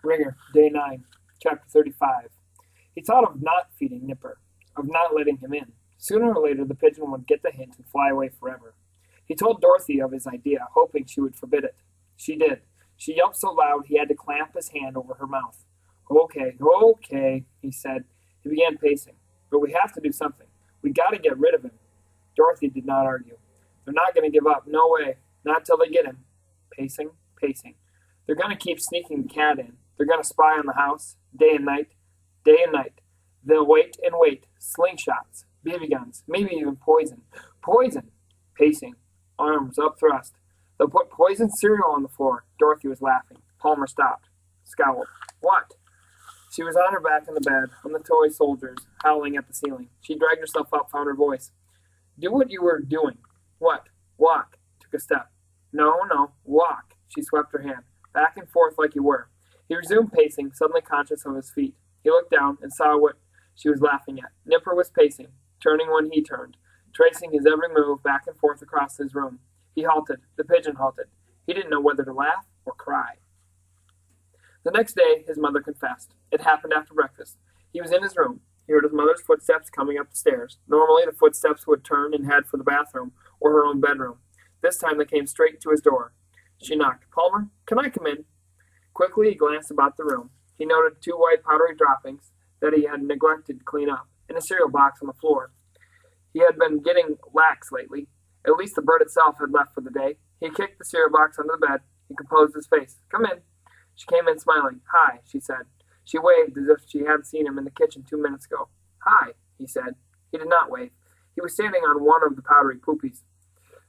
Wringer, Day 9, Chapter 35. He thought of not feeding Nipper, of not letting him in. Sooner or later the pigeon would get the hint and fly away forever. He told Dorothy of his idea, hoping she would forbid it. She did. She yelped so loud he had to clamp his hand over her mouth. Okay, he said. He began pacing. But we have to do something. We gotta get rid of him. Dorothy did not argue. They're not gonna give up. No way. Not till they get him. Pacing. They're gonna keep sneaking the cat in. They're gonna spy on the house, day and night. They'll wait and wait. Slingshots, BB guns, maybe even poison. Poison! Pacing, arms upthrust. They'll put poisoned cereal on the floor. Dorothy was laughing. Palmer stopped, scowled. What? She was on her back in the bed, on the toy soldiers, howling at the ceiling. She dragged herself up, found her voice. Do what you were doing. What? Walk. Took a step. No, walk. She swept her hand, back and forth like you were. He resumed pacing, suddenly conscious of his feet. He looked down and saw what she was laughing at. Nipper was pacing, turning when he turned, tracing his every move back and forth across his room. He halted. The pigeon halted. He didn't know whether to laugh or cry. The next day, his mother confessed. It happened after breakfast. He was in his room. He heard his mother's footsteps coming up the stairs. Normally, the footsteps would turn and head for the bathroom or her own bedroom. This time, they came straight to his door. She knocked. Palmer, can I come in? Quickly, he glanced about the room. He noted 2 white powdery droppings that he had neglected to clean up, and a cereal box on the floor. He had been getting lax lately. At least the bird itself had left for the day. He kicked the cereal box under the bed. He composed his face. Come in. She came in smiling. Hi, she said. She waved as if she hadn't seen him in the kitchen 2 minutes ago. Hi, he said. He did not wave. He was standing on one of the powdery poopies.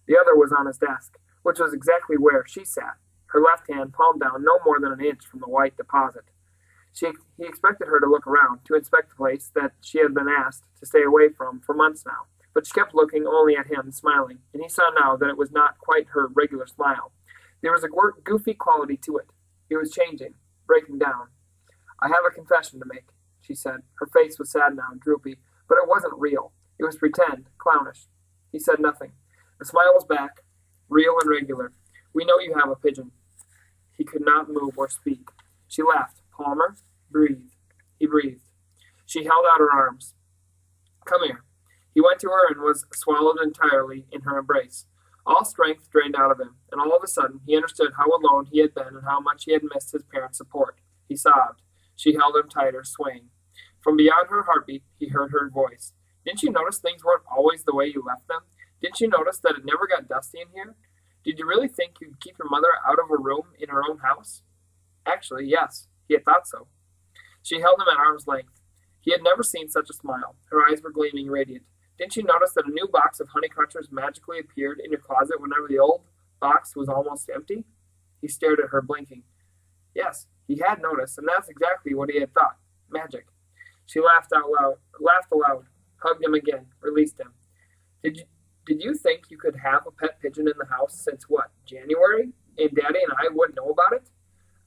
The other was on his desk, which was exactly where she sat, her left hand palm down no more than an inch from the white deposit. He expected her to look around, to inspect the place that she had been asked to stay away from for months now. But she kept looking only at him, smiling, and he saw now that it was not quite her regular smile. There was a goofy quality to it. It was changing, breaking down. I have a confession to make, she said. Her face was sad now, droopy, but it wasn't real. It was pretend, clownish. He said nothing. The smile was back, real and regular. We know you have a pigeon. He could not move or speak. She laughed. Palmer, breathe. He breathed. She held out her arms. Come here. He went to her and was swallowed entirely in her embrace. All strength drained out of him, and all of a sudden he understood how alone he had been and how much he had missed his parents' support. He sobbed. She held him tighter, swaying. From beyond her heartbeat, he heard her voice. Didn't you notice things weren't always the way you left them? Didn't you notice that it never got dusty in here? Did you really think you'd keep your mother out of a room in her own house? Actually, yes. He had thought so. She held him at arm's length. He had never seen such a smile. Her eyes were gleaming radiant. Didn't you notice that a new box of honey crunchers magically appeared in your closet whenever the old box was almost empty? He stared at her, blinking. Yes, he had noticed, and that's exactly what he had thought. Magic. She laughed aloud, hugged him again, released him. Did you think you could have a pet pigeon in the house since what, January? And Daddy and I wouldn't know about it?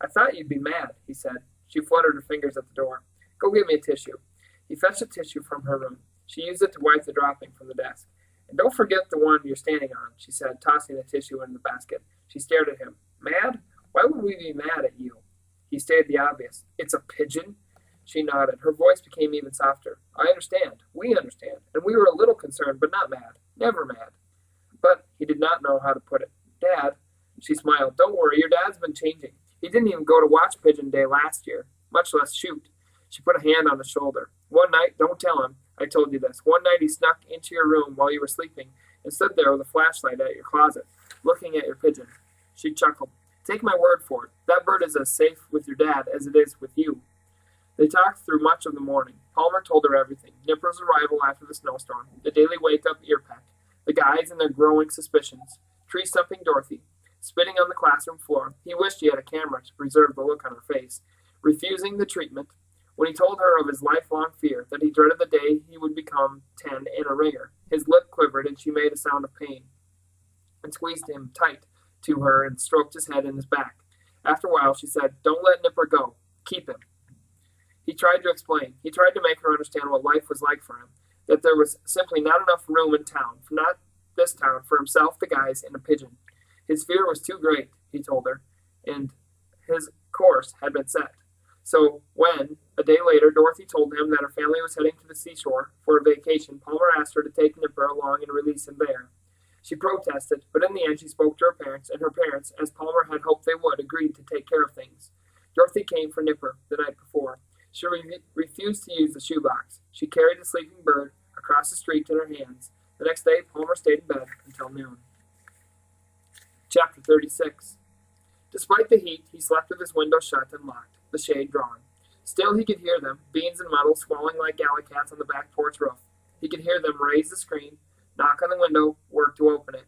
I thought you'd be mad, he said. She fluttered her fingers at the door. Go get me a tissue. He fetched a tissue from her room. She used it to wipe the dropping from the desk. And don't forget the one you're standing on, she said, tossing the tissue in the basket. She stared at him. Mad? Why would we be mad at you? He stated the obvious. It's a pigeon? She nodded. Her voice became even softer. I understand. We understand. And we were a little concerned, but not mad. Never mad. But he did not know how to put it. Dad, she smiled. Don't worry, your dad's been changing. He didn't even go to watch Pigeon Day last year, much less shoot. She put a hand on his shoulder. One night, don't tell him, I told you this. One night he snuck into your room while you were sleeping and stood there with a flashlight at your closet, looking at your pigeon. She chuckled. Take my word for it. That bird is as safe with your dad as it is with you. They talked through much of the morning. Palmer told her everything. Nipper's arrival after the snowstorm, the daily wake-up ear peck, the guys and their growing suspicions, tree-stumping Dorothy, spitting on the classroom floor. He wished he had a camera to preserve the look on her face. Refusing the treatment. When he told her of his lifelong fear, that he dreaded the day he would become 10 and a ringer, his lip quivered and she made a sound of pain and squeezed him tight to her and stroked his head and his back. After a while, she said, Don't let Nipper go. Keep him. He tried to explain. He tried to make her understand what life was like for him, that there was simply not enough room in town, not this town, for himself, the guys, and a pigeon. His fear was too great, he told her, and his course had been set. So when, a day later, Dorothy told him that her family was heading to the seashore for a vacation, Palmer asked her to take Nipper along and release him there. She protested, but in the end she spoke to her parents, and her parents, as Palmer had hoped they would, agreed to take care of things. Dorothy came for Nipper the night before. She refused to use the shoebox. She carried the sleeping bird across the street in her hands. The next day, Palmer stayed in bed until noon. Chapter 36. Despite the heat, he slept with his window shut and locked, the shade drawn. Still he could hear them, Beans and Muddle squalling like alley cats on the back porch roof. He could hear them raise the screen, knock on the window, work to open it.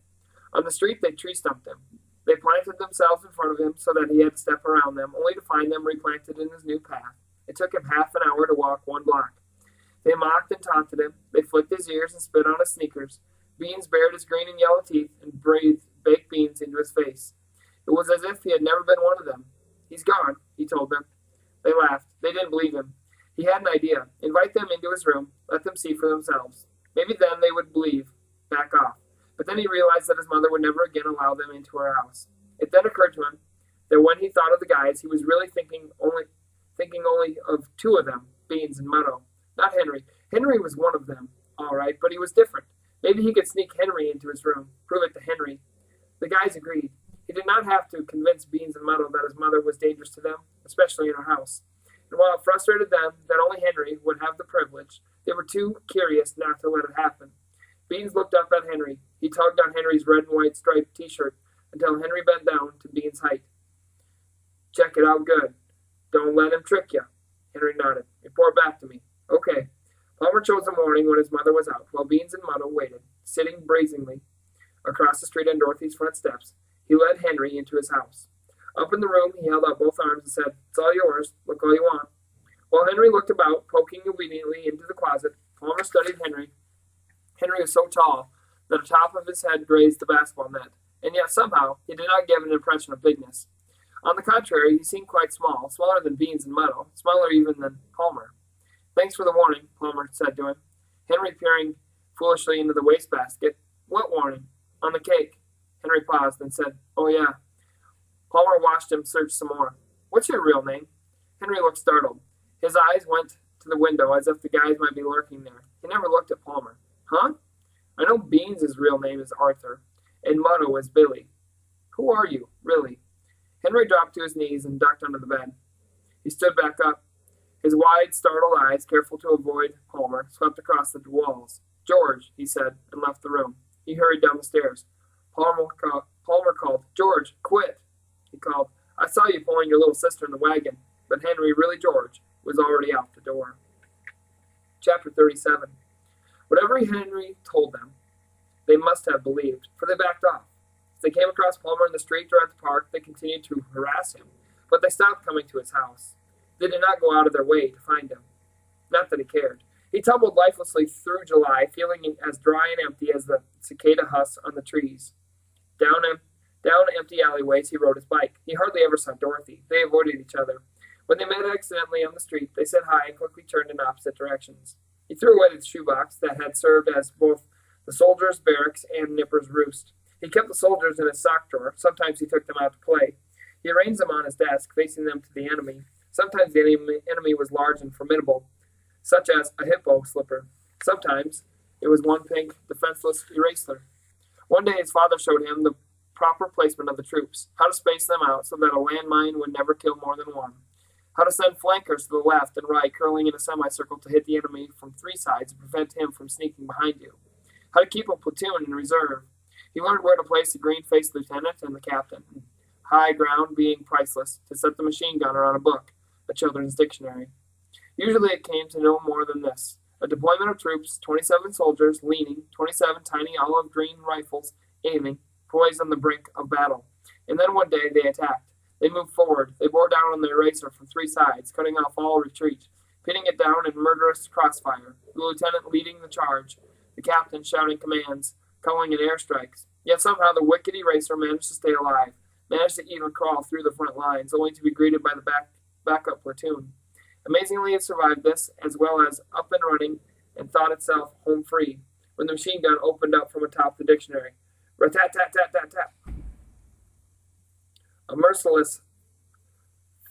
On the street, they tree-stumped him. They planted themselves in front of him so that he had to step around them, only to find them replanted in his new path. It took him half an hour to walk 1 block. They mocked and taunted him. They flicked his ears and spit on his sneakers. Beans bared his green and yellow teeth and breathed baked beans into his face. It was as if he had never been one of them. "He's gone," he told them. They laughed. They didn't believe him. He had an idea. Invite them into his room. Let them see for themselves. Maybe then they would believe. Back off. But then he realized that his mother would never again allow them into her house. It then occurred to him that when he thought of the guys, he was really thinking only of 2 of them, Beans and Muddle. Not Henry. Henry was one of them, all right, but he was different. Maybe he could sneak Henry into his room, prove it to Henry. The guys agreed. He did not have to convince Beans and Muddle that his mother was dangerous to them, especially in her house. And while it frustrated them that only Henry would have the privilege, they were too curious not to let it happen. Beans looked up at Henry. He tugged on Henry's red and white striped t-shirt until Henry bent down to Beans' height. "Check it out good. Don't let him trick you." Henry nodded. "Report back to me." "Okay." Palmer chose the morning when his mother was out, while Beans and Muddle waited, sitting brazenly across the street on Dorothy's front steps. He led Henry into his house. Up in the room, he held out both arms and said, "It's all yours. Look all you want." While Henry looked about, poking obediently into the closet, Palmer studied Henry. Henry was so tall that the top of his head grazed the basketball net, and yet somehow he did not give an impression of bigness. On the contrary, he seemed quite small, smaller than Beans and Muddle, smaller even than Palmer. "Thanks for the warning," Palmer said to him. Henry peering foolishly into the wastebasket. "What warning?" "On the cake." Henry paused and said, "Oh, yeah." Palmer watched him search some more. "What's your real name?" Henry looked startled. His eyes went to the window as if the guys might be lurking there. He never looked at Palmer. "Huh? I know Beans' real name is Arthur, and Muddle is Billy. Who are you, really?" Henry dropped to his knees and ducked under the bed. He stood back up. His wide, startled eyes, careful to avoid Palmer, swept across the walls. "George," he said, and left the room. He hurried down the stairs. Palmer called, "George, quit!" He called, "I saw you pulling your little sister in the wagon." But Henry, really George, was already out the door. Chapter 37. Whatever Henry told them, they must have believed, for they backed off. As they came across Palmer in the street or at the park, they continued to harass him, but they stopped coming to his house. They did not go out of their way to find him. Not that he cared. He tumbled lifelessly through July, feeling as dry and empty as the cicada husks on the trees. Down empty alleyways he rode his bike. He hardly ever saw Dorothy. They avoided each other. When they met accidentally on the street, they said hi and quickly turned in opposite directions. He threw away the shoebox that had served as both the soldiers' barracks and Nipper's roost. He kept the soldiers in his sock drawer. Sometimes he took them out to play. He arranged them on his desk, facing them to the enemy. Sometimes the enemy was large and formidable, such as a hippo slipper. Sometimes it was one pink, defenseless eraser. One day his father showed him the proper placement of the troops, how to space them out so that a landmine would never kill more than one, how to send flankers to the left and right curling in a semicircle to hit the enemy from 3 sides and prevent him from sneaking behind you, how to keep a platoon in reserve. He learned where to place the green-faced lieutenant and the captain, high ground being priceless, to set the machine gunner on a book, a children's dictionary. Usually it came to no more than this: a deployment of troops, 27 soldiers leaning, 27 tiny olive green rifles aiming, poised on the brink of battle. And then one day they attacked. They moved forward. They bore down on the eraser from 3 sides, cutting off all retreat, pitting it down in murderous crossfire, the lieutenant leading the charge, the captain shouting commands, calling in airstrikes. Yet somehow the wicked eraser managed to stay alive, managed to even crawl through the front lines, only to be greeted by the backup platoon. Amazingly, it survived this, as well as up and running, and thought itself home free, when the machine gun opened up from atop the dictionary. Rat-tat-tat-tat-tat-tat. A merciless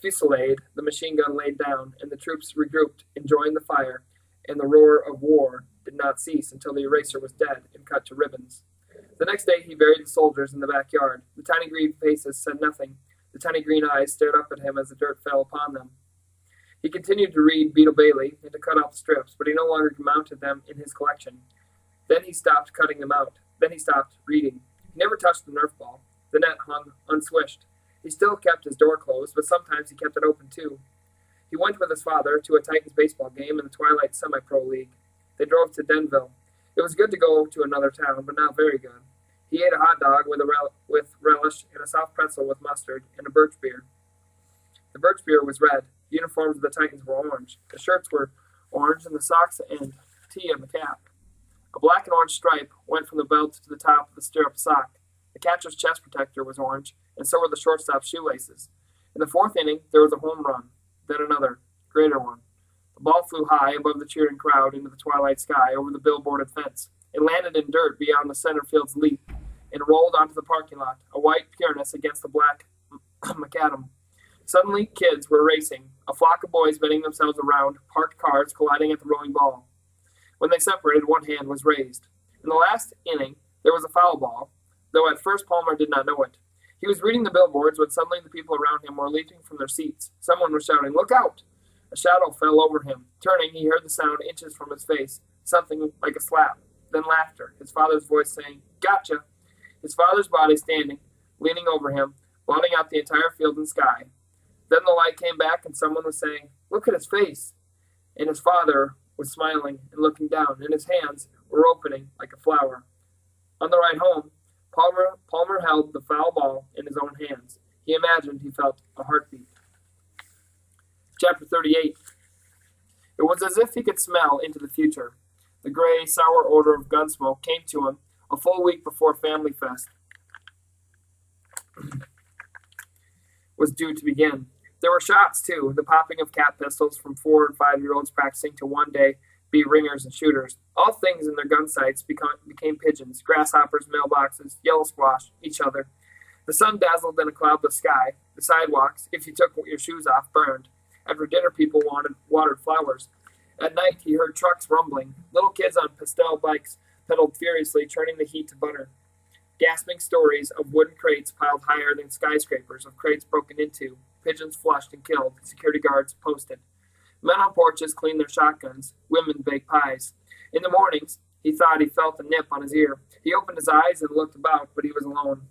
fusillade, the machine gun laid down, and the troops regrouped, enjoying the fire, and the roar of war did not cease until the eraser was dead and cut to ribbons. The next day he buried the soldiers in the backyard. The tiny green faces said nothing. The tiny green eyes stared up at him as the dirt fell upon them. He continued to read Beetle Bailey and to cut off the strips, but he no longer mounted them in his collection. Then he stopped cutting them out. Then he stopped reading. He never touched the Nerf ball. The net hung unswished. He still kept his door closed, but sometimes he kept it open too. He went with his father to a Titans baseball game in the Twilight Semi-Pro League. They drove to Denville. It was good to go to another town, but not very good. He ate a hot dog with relish and a soft pretzel with mustard and a birch beer. The birch beer was red. The uniforms of the Titans were orange. The shirts were orange and the socks and T on the cap. A black and orange stripe went from the belt to the top of the stirrup sock. The catcher's chest protector was orange, and so were the shortstop's shoelaces. In the fourth inning, there was a home run, then another, greater one. The ball flew high above the cheering crowd into the twilight sky over the billboarded fence. It landed in dirt beyond the center field's leap and rolled onto the parking lot, a white pureness against the black macadam. Suddenly, kids were racing, a flock of boys bending themselves around parked cars colliding at the rolling ball. When they separated, one hand was raised. In the last inning, there was a foul ball, though at first Palmer did not know it. He was reading the billboards when suddenly the people around him were leaping from their seats. Someone was shouting, "Look out!" A shadow fell over him. Turning, he heard the sound inches from his face, something like a slap, then laughter, his father's voice saying, "Gotcha!" His father's body standing, leaning over him, blotting out the entire field and sky. Then the light came back and someone was saying, "Look at his face!" And his father was smiling and looking down, and his hands were opening like a flower. On the ride home, Palmer held the foul ball in his own hands. He imagined he felt a heartbeat. Chapter 38. It was as if he could smell into the future. The gray, sour odor of gun smoke came to him a full week before Family Fest was due to begin. There were shots, too, the popping of cap pistols from 4- and 5-year-olds practicing to one day be ringers and shooters. All things in their gun sights became pigeons, grasshoppers, mailboxes, yellow squash, each other. The sun dazzled in a cloudless sky. The sidewalks, if you took your shoes off, burned. After dinner, people watered flowers. At night, he heard trucks rumbling. Little kids on pastel bikes pedaled furiously, turning the heat to butter. Gasping stories of wooden crates piled higher than skyscrapers, of crates broken into, pigeons flushed and killed, security guards posted. Men on porches cleaned their shotguns, women baked pies. In the mornings, he thought he felt a nip on his ear. He opened his eyes and looked about, but he was alone.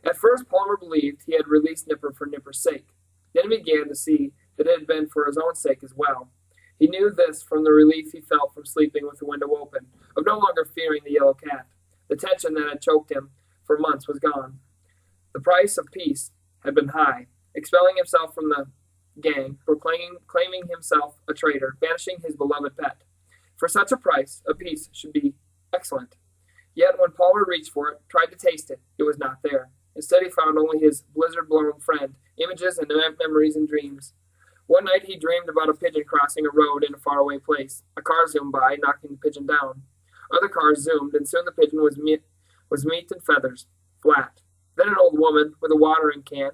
At first, Palmer believed he had released Nipper for Nipper's sake. Then he began to see that it had been for his own sake as well. He knew this from the relief he felt from sleeping with the window open, of no longer fearing the yellow cat. The tension that had choked him for months was gone. The price of peace had been high. Expelling himself from the gang, claiming himself a traitor, banishing his beloved pet. For such a price, a peace should be excellent. Yet when Palmer reached for it, tried to taste it, it was not there. Instead, he found only his blizzard-blown friend, images and memories and dreams. One night he dreamed about a pigeon crossing a road in a faraway place. A car zoomed by, knocking the pigeon down. Other cars zoomed, and soon the pigeon was meat and feathers, flat. Then an old woman with a watering can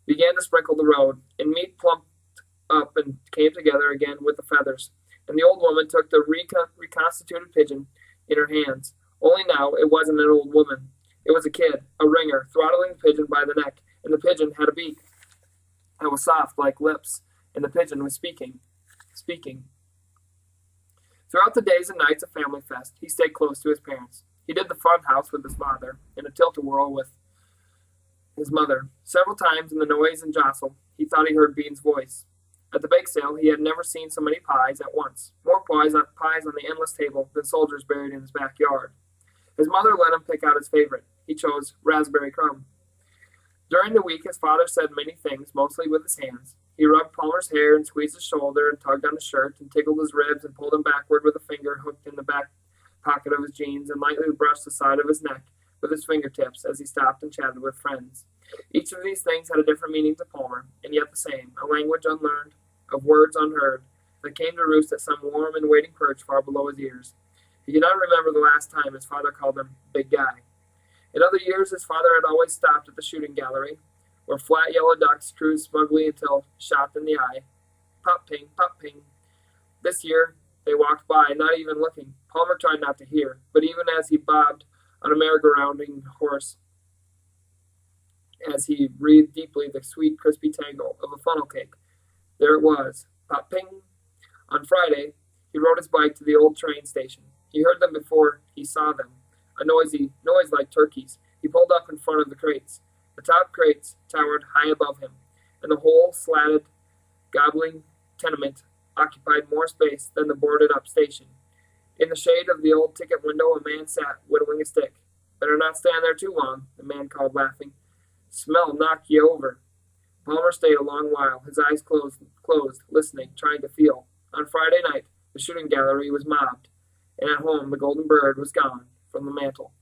began to sprinkle the road, and meat plumped up and came together again with the feathers. And the old woman took the reconstituted pigeon in her hands. Only now it wasn't an old woman. It was a kid, a Wringer, throttling the pigeon by the neck, and the pigeon had a beak that was soft like lips, and the pigeon was speaking. Throughout the days and nights of Family Fest, he stayed close to his parents. He did the fun house with his father, and a tilt-a-whirl with his mother. Several times in the noise and jostle, he thought he heard Bean's voice. At the bake sale, he had never seen so many pies at once. More pies on the endless table than soldiers buried in his backyard. His mother let him pick out his favorite. He chose raspberry crumb. During the week, his father said many things, mostly with his hands. He rubbed Palmer's hair and squeezed his shoulder and tugged on his shirt and tickled his ribs and pulled him backward with a finger hooked in the back pocket of his jeans and lightly brushed the side of his neck with his fingertips as he stopped and chatted with friends. Each of these things had a different meaning to Palmer, and yet the same, a language unlearned, of words unheard, that came to roost at some warm and waiting perch far below his ears. He could not remember the last time his father called him Big Guy. In other years, his father had always stopped at the shooting gallery. where flat yellow ducks cruised smugly until shot in the eye. Pop ping, pop ping. This year they walked by, not even looking. Palmer tried not to hear, but even as he bobbed on a merry-go-rounding horse, as he breathed deeply the sweet, crispy tangle of a funnel cake, there it was. Pop ping. On Friday, he rode his bike to the old train station. He heard them before he saw them. A noise like turkeys. He pulled up in front of the crates. The top crates towered high above him, and the whole slatted, gobbling tenement occupied more space than the boarded-up station. In the shade of the old ticket window, a man sat, whittling a stick. "Better not stand there too long," the man called, laughing. "Smell knock ye over." Palmer stayed a long while, his eyes closed, listening, trying to feel. On Friday night, the shooting gallery was mobbed, and at home the golden bird was gone from the mantel.